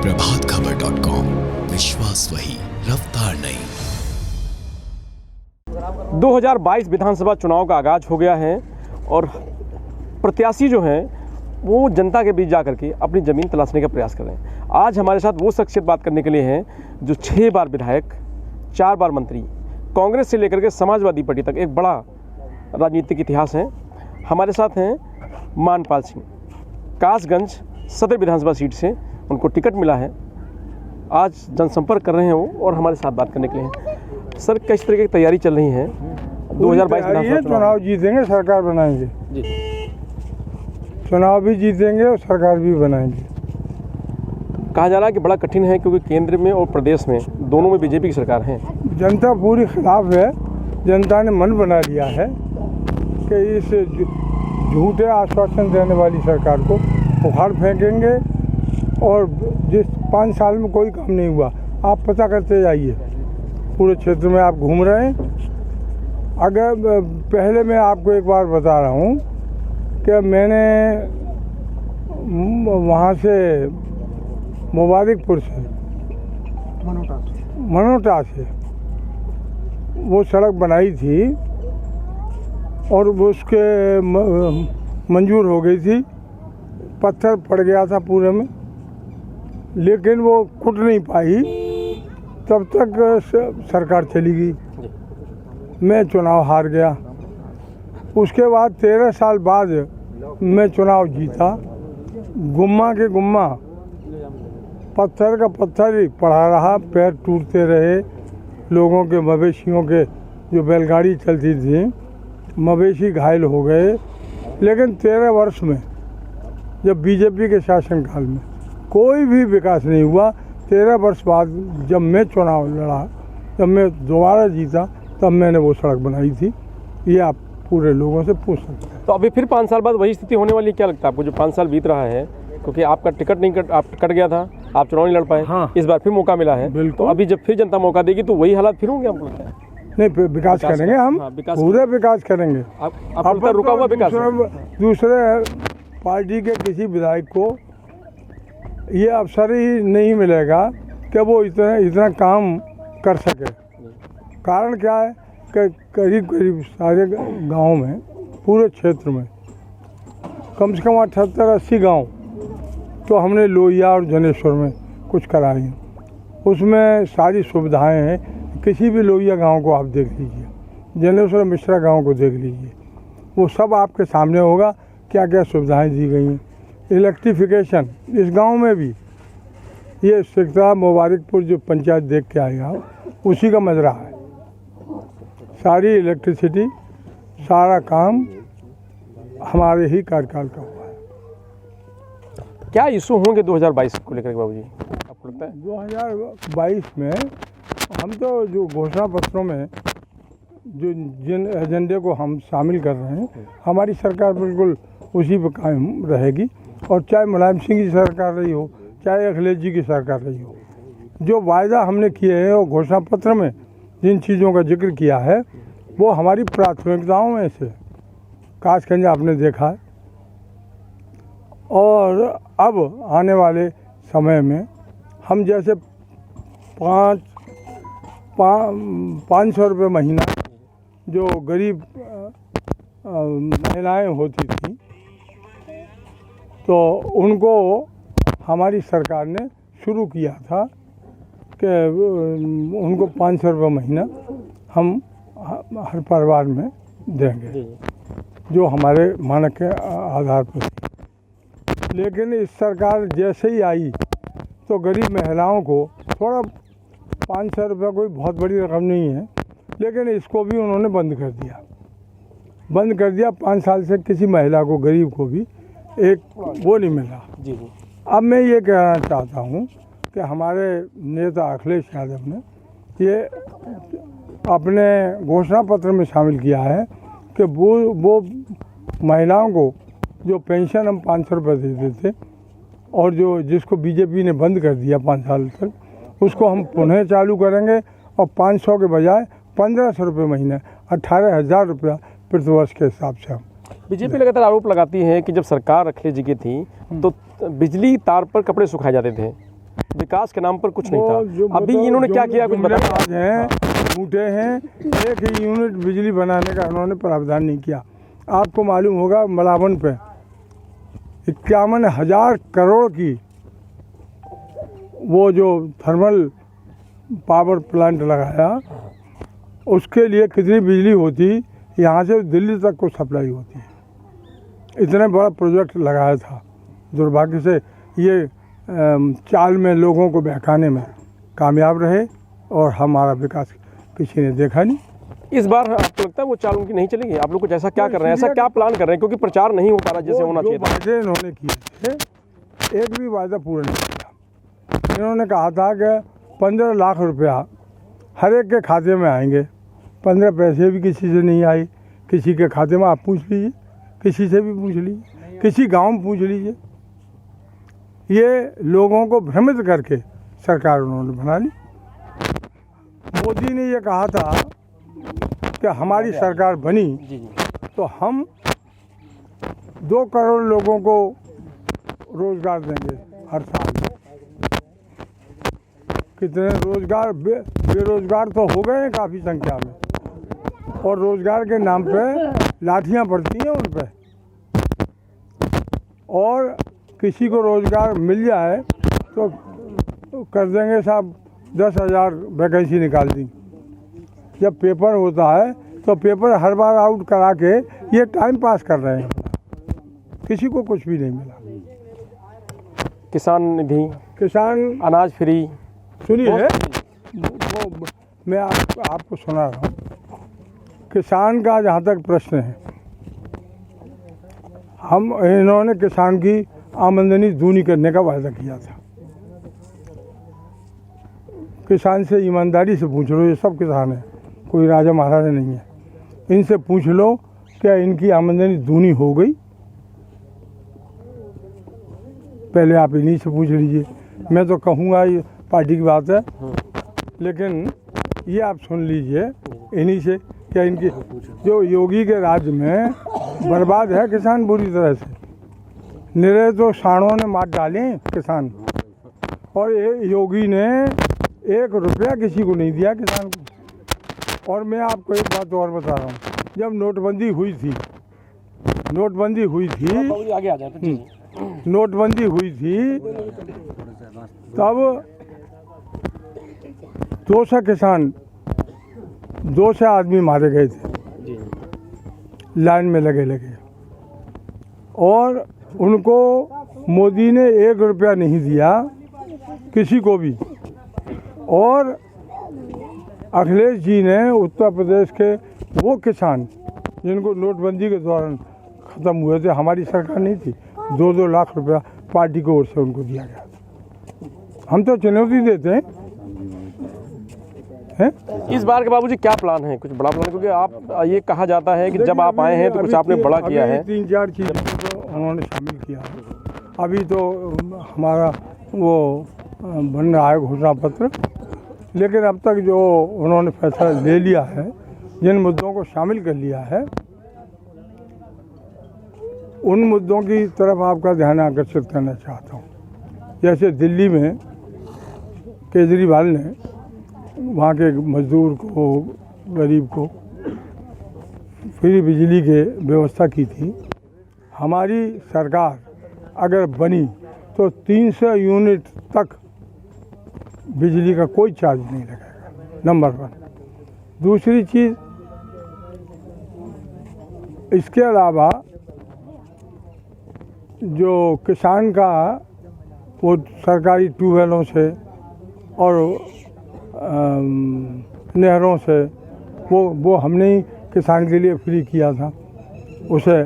प्रभातखबर.com, विश्वास वही, रफ्तार नहीं। 2022 विधानसभा चुनाव का आगाज हो गया है और प्रत्याशी जो हैं वो जनता के बीच जाकर के अपनी ज़मीन तलाशने का प्रयास कर रहे हैं। आज हमारे साथ वो शख्सियत बात करने के लिए हैं जो 6 बार विधायक, 4 बार मंत्री, कांग्रेस से लेकर के समाजवादी पार्टी तक एक बड़ा राजनीतिक इतिहास है। हमारे साथ हैं मानपाल सिंह, कासगंज सदर विधानसभा सीट से उनको टिकट मिला है। आज जनसंपर्क कर रहे हैं वो और हमारे साथ बात करने के लिए हैं। सर, किस तरह की तैयारी चल रही है? 2022 विधानसभा चुनाव जीतेंगे, सरकार बनाएंगे जी। चुनाव भी जीतेंगे और सरकार भी बनाएंगे। कहा जा रहा है कि बड़ा कठिन है क्योंकि केंद्र में और प्रदेश में दोनों में बीजेपी की सरकार है। जनता पूरी खिलाफ है। जनता ने मन बना लिया है कि इस झूठे आश्वासन देने वाली सरकार को उखाड़ फेंकेंगे और जिस 5 साल में कोई काम नहीं हुआ, आप पता करते जाइए, पूरे क्षेत्र में आप घूम रहे हैं। अगर पहले मैं आपको एक बार बता रहा हूँ कि मैंने वहाँ से मुबारकपुर से मनोटा से वो सड़क बनाई थी और उसके मंजूर हो गई थी। पत्थर पड़ गया था पूरे में, लेकिन वो कुट नहीं पाई। तब तक सरकार चली गई, मैं चुनाव हार गया। उसके बाद 13 साल बाद मैं चुनाव जीता। गुम्मा के गुम्मा, पत्थर का पत्थर ही पड़ा रहा, पैर टूटते रहे। लोगों के, मवेशियों के, जो बैलगाड़ी चलती थी, मवेशी घायल हो गए। लेकिन 13 वर्ष में, जब बीजेपी के शासनकाल में कोई भी विकास नहीं हुआ। 13 वर्ष बाद जब मैं चुनाव लड़ा, जब मैं दोबारा जीता, तब मैंने वो सड़क बनाई थी। ये आप पूरे लोगों से पूछ सकते हैं। तो अभी फिर 5 साल बाद वही स्थिति होने वाली है? क्या लगता है आपको, जो 5 साल बीत रहा है, क्योंकि आपका टिकट नहीं कट गया था, आप चुनाव नहीं लड़ पाए। हाँ। इस बार फिर मौका मिला है। बिल्कुल। तो अभी जब फिर जनता मौका देगी तो वही हालात फिर होंगे आपको लगता है? नहीं, विकास करेंगे हम। हाँ, पूरे विकास करेंगे। अब तो रुका हुआ विकास है। दूसरे पार्टी के किसी विधायक को ये अवसर ही नहीं मिलेगा कि वो इतना काम कर सके। कारण क्या है कि करीब सारे गांव में, पूरे क्षेत्र में कम से कम 78-80 गांव तो हमने लोहिया और जनेश्वर में कुछ कराई हैं। उसमें सारी सुविधाएं हैं। किसी भी लोहिया गांव को आप देख लीजिए, जनेश्वर मिश्रा गांव को देख लीजिए, वो सब आपके सामने होगा क्या क्या सुविधाएं दी गई हैं। इलेक्ट्रिफिकेशन इस गांव में भी, ये सिकता मुबारकपुर जो पंचायत देख के आएगा उसी का मजरा है। सारी इलेक्ट्रिसिटी, सारा काम हमारे ही कार्यकाल का हुआ है। क्या इशू होंगे 2022 को लेकर बाबू जी, आपको लगता है? 2022 में हम तो जो घोषणा पत्रों में जो जिन एजेंडे को हम शामिल कर रहे हैं, हमारी सरकार बिल्कुल उसी पर कायम रहेगी। और चाहे मुलायम सिंह की सरकार रही हो, चाहे अखिलेश जी की सरकार रही हो, जो वायदा हमने किए हैं और घोषणा पत्र में जिन चीज़ों का जिक्र किया है, वो हमारी प्राथमिकताओं में से कासगंज आपने देखा है। और अब आने वाले समय में हम जैसे 500 रुपये महीना जो गरीब महिलाएं होती थी, तो उनको हमारी सरकार ने शुरू किया था कि उनको 500 रुपये महीना हम हर परिवार में देंगे, जो हमारे मानक के आधार पर। लेकिन इस सरकार जैसे ही आई तो गरीब महिलाओं को थोड़ा 500 रुपये कोई बहुत बड़ी रकम नहीं है, लेकिन इसको भी उन्होंने बंद कर दिया। 5 साल से किसी महिला को, गरीब को भी एक वो नहीं मिला। जी। अब मैं ये कहना चाहता हूँ कि हमारे नेता अखिलेश यादव ने ये अपने घोषणा पत्र में शामिल किया है कि वो महिलाओं को जो पेंशन हम 500 रुपये देते थे और जो जिसको बीजेपी ने बंद कर दिया 5 साल तक, उसको हम पुनः चालू करेंगे और 500 के बजाय 1500 रुपये महीना, 18,000 रुपया प्रतिवर्ष के हिसाब से हम। बीजेपी लगातार आरोप लगाती है कि जब सरकार अखिलेश जी की थी तो बिजली तार पर कपड़े सुखाए जाते थे, विकास के नाम पर कुछ नहीं वो था। अभी इन्होंने क्या किया कुछ बताया? आज हैं झूठे हैं। एक ही यूनिट बिजली बनाने का उन्होंने प्रावधान नहीं किया। आपको मालूम होगा मलावन पे 51,000 करोड़ की वो जो थर्मल पावर प्लांट लगाया, उसके लिए कितनी बिजली होती, यहाँ से दिल्ली तक को सप्लाई होती है। इतने बड़ा प्रोजेक्ट लगाया था। दुर्भाग्य से ये चाल में लोगों को बहकाने में कामयाब रहे और हमारा विकास किसी ने देखा नहीं। इस बार आपको लगता है वो चाल उनकी नहीं चलेगी? आप लोग कुछ ऐसा क्या कर रहे हैं, ऐसा क्या प्लान कर रहे हैं? क्योंकि प्रचार नहीं हो पा रहा जैसे होना चाहिए था। वादे इन्होंने किए थे, एक भी वादा पूरा नहीं किया। इन्होंने कहा था कि 15 लाख रुपया हर एक के खाते में आएंगे। 15 पैसे भी किसी से नहीं आए। किसी के खाते में आप पूछ लीजिए, किसी से भी पूछ लीजिए, किसी गांव में पूछ लीजिए। ये लोगों को भ्रमित करके सरकार उन्होंने बना ली। मोदी ने ये कहा था कि हमारी सरकार बनी तो हम 2 करोड़ लोगों को रोजगार देंगे हर साल। कितने रोजगार बेरोजगार तो हो गए हैं काफ़ी संख्या में, और रोजगार के नाम पे लाठियां पड़ती हैं उन पे। और किसी को रोजगार मिल जाए तो कर देंगे साहब 10,000 वैकेंसी निकाल दी। जब पेपर होता है तो पेपर हर बार आउट करा के ये टाइम पास कर रहे हैं। किसी को कुछ भी नहीं मिला। किसान निधि, किसान अनाज फ्री, सुनिए वो मैं आपको सुना रहा हूँ। किसान का जहाँ तक प्रश्न है, इन्होंने किसान की आमदनी दूनी करने का वायदा किया था। किसान से ईमानदारी से पूछ लो, ये सब किसान हैं, कोई राजा महाराजा नहीं है। इनसे पूछ लो क्या इनकी आमदनी दूनी हो गई? पहले आप इन्हीं से पूछ लीजिए। मैं तो कहूँगा ये पार्टी की बात है, लेकिन ये आप सुन लीजिए इन्हीं से, क्या इनकी जो योगी के राज्य में बर्बाद है किसान बुरी तरह से। निरे तो साड़ों ने मार डाले किसान, और योगी ने 1 रुपया किसी को नहीं दिया किसान को। और मैं आपको एक बात और बता रहा हूँ, जब नोटबंदी हुई थी आगे आ जाए नोटबंदी हुई थी, तब 200 किसान 200 आदमी मारे गए थे लाइन में लगे, और उनको मोदी ने 1 रुपया नहीं दिया किसी को भी। और अखिलेश जी ने उत्तर प्रदेश के वो किसान जिनको नोटबंदी के दौरान ख़त्म हुए थे, हमारी सरकार नहीं थी, 2-2 लाख रुपया पार्टी की ओर से उनको दिया गया था। हम तो चुनौती देते हैं। इस बार के बाबूजी क्या प्लान है? कुछ बड़ा प्लान? क्योंकि आप ये कहा जाता है कि जब आप आए हैं तो कुछ आपने बड़ा किया है। 3-4 चीज़ें तो उन्होंने शामिल किया है। अभी तो हमारा वो बन रहा है घोषणा पत्र, लेकिन अब तक जो उन्होंने फैसला ले लिया है, जिन मुद्दों को शामिल कर लिया है, उन मुद्दों की तरफ आपका ध्यान आकर्षित करना चाहता हूँ। जैसे दिल्ली में केजरीवाल ने वहाँ के मजदूर को, गरीब को फ्री बिजली की व्यवस्था की थी। हमारी सरकार अगर बनी तो 300 यूनिट तक बिजली का कोई चार्ज नहीं लगेगा, नंबर 1। दूसरी चीज़, इसके अलावा जो किसान का वो सरकारी ट्यूबवेलों से और नहरों से वो हमने ही किसान के लिए फ्री किया था, उसे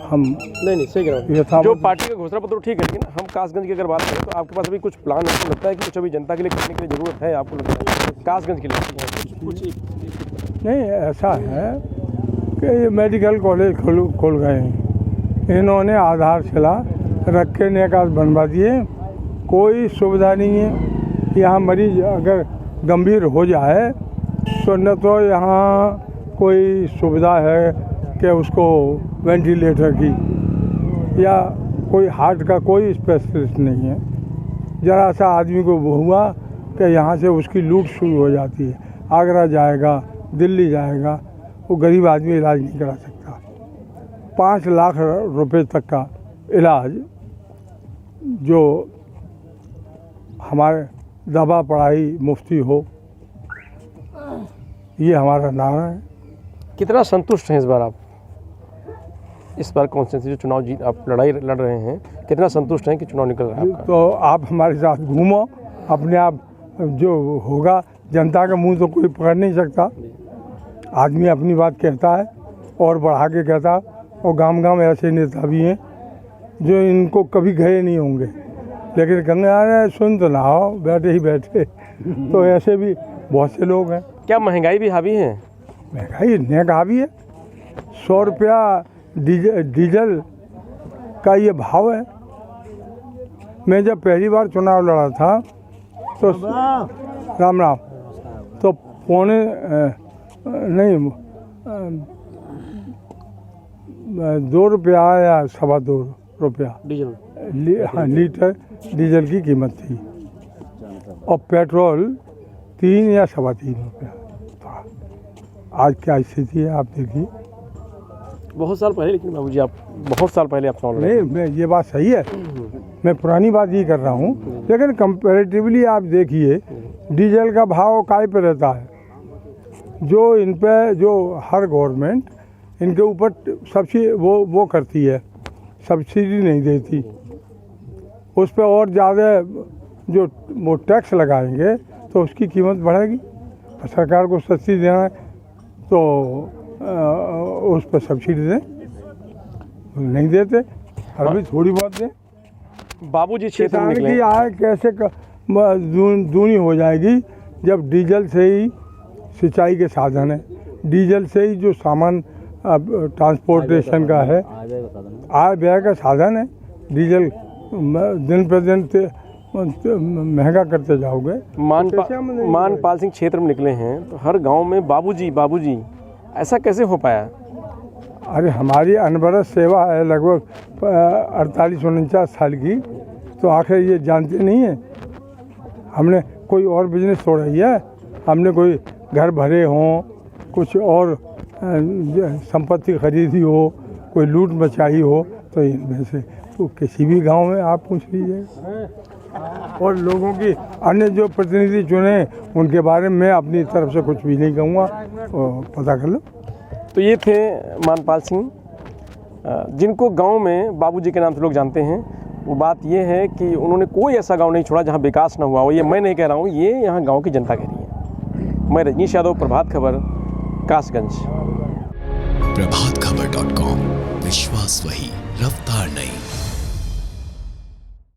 हम नहीं सही कह रहे हैं। जो पार्टी का घोषणा पत्र ठीक है, लेकिन हम कासगंज की अगर बात करें तो आपके पास अभी कुछ प्लान आपको लगता है कि कुछ अभी जनता के लिए करने के लिए ज़रूरत है? आपको लगता है कासगंज के लिए नहीं? ऐसा है कि ये मेडिकल कॉलेज खोल गए हैं, इन्होंने आधारशिला रख के नेकाज बनवा दिए, कोई सुविधा नहीं है। यहाँ मरीज अगर गंभीर हो जाए तो न तो यहाँ कोई सुविधा है कि उसको वेंटिलेटर की, या कोई हार्ट का कोई स्पेशलिस्ट नहीं है। ज़रा सा आदमी को हुआ कि यहाँ से उसकी लूट शुरू हो जाती है। आगरा जाएगा, दिल्ली जाएगा, वो गरीब आदमी इलाज नहीं करा सकता। 5 लाख रुपए तक का इलाज जो हमारे दवा पढ़ाई मुफ्ती हो, ये हमारा नारा है। कितना संतुष्ट हैं इस बार आप? इस बार कॉन्स्टिट्यूंसी जो चुनाव जीत आप लड़ाई लड़ रहे हैं, कितना संतुष्ट हैं कि चुनाव निकल रहा है आपका? तो आप हमारे साथ घूमो, अपने आप जो होगा, जनता का मुंह तो कोई पकड़ नहीं सकता। आदमी अपनी बात कहता है और बढ़ा के कहता है, और गांव ऐसे नेता भी हैं जो इनको कभी गए नहीं होंगे, लेकिन कहने आ रहे सुन तो ना हो, बैठे ही बैठे। तो ऐसे भी बहुत से लोग हैं। क्या महंगाई भी हावी है? महंगाई नेक हावी है। 100 रुपया डीजल का ये भाव है। मैं जब पहली बार चुनाव लड़ा था तो राम राम, तो पौने नहीं 2 रुपया या 2.25 रुपया डीजल हाँ लीटर डीजल की कीमत थी, और पेट्रोल 3 या 3.25 रुपया था। आज क्या स्थिति है आप देखिए। बहुत साल पहले, लेकिन बाबूजी आप बहुत साल पहले आप चुनाव लड़े। नहीं, मैं ये बात सही है, मैं पुरानी बात ही कर रहा हूँ, लेकिन कंपैरेटिवली आप देखिए डीजल का भाव काय पे रहता है। जो इन पे जो हर गवर्नमेंट इनके ऊपर सब्सिडी वो करती है, सब्सिडी नहीं देती, उस पर और ज़्यादा जो वो टैक्स लगाएंगे तो उसकी कीमत बढ़ेगी। सरकार को सस्ती देना है तो उस पर सब्सिडी दें, नहीं देते, अभी थोड़ी बहुत दें। बाबूजी क्षेत्र में किसान निकले। की आय कैसे दूनी हो जाएगी जब डीजल से ही सिंचाई के साधन है, डीजल से ही जो सामान अब ट्रांसपोर्टेशन का है, आय व्यय का साधन है। डीजल दिन प्रतिदिन महंगा करते जाओगे। मानपाल सिंह क्षेत्र में निकले हैं तो हर गांव में बाबूजी ऐसा कैसे हो पाया? अरे हमारी अनवरत सेवा है लगभग 48-49 साल की, तो आखिर ये जानते नहीं है हमने कोई और बिजनेस थोड़ा ही है, हमने कोई घर भरे हों, कुछ और संपत्ति खरीदी हो, कोई लूट मचाई हो, तो इनमें से तो किसी भी गांव में आप पूछ लीजिए। और लोगों की अन्य जो प्रतिनिधि चुने उनके बारे में अपनी तरफ से कुछ भी नहीं कहूँगा, पता कर लो। तो ये थे मानपाल सिंह, जिनको गांव में बाबूजी के नाम से लोग जानते हैं। वो बात ये है कि उन्होंने कोई ऐसा गांव नहीं छोड़ा जहां विकास ना हुआ हो। ये मैं नहीं कह रहा हूँ, ये यहाँ गांव की जनता कह रही है। मैं रजनीश यादव, प्रभात खबर, कासगंज। प्रभातखबर.com, विश्वास वही, रफ्तार नहीं।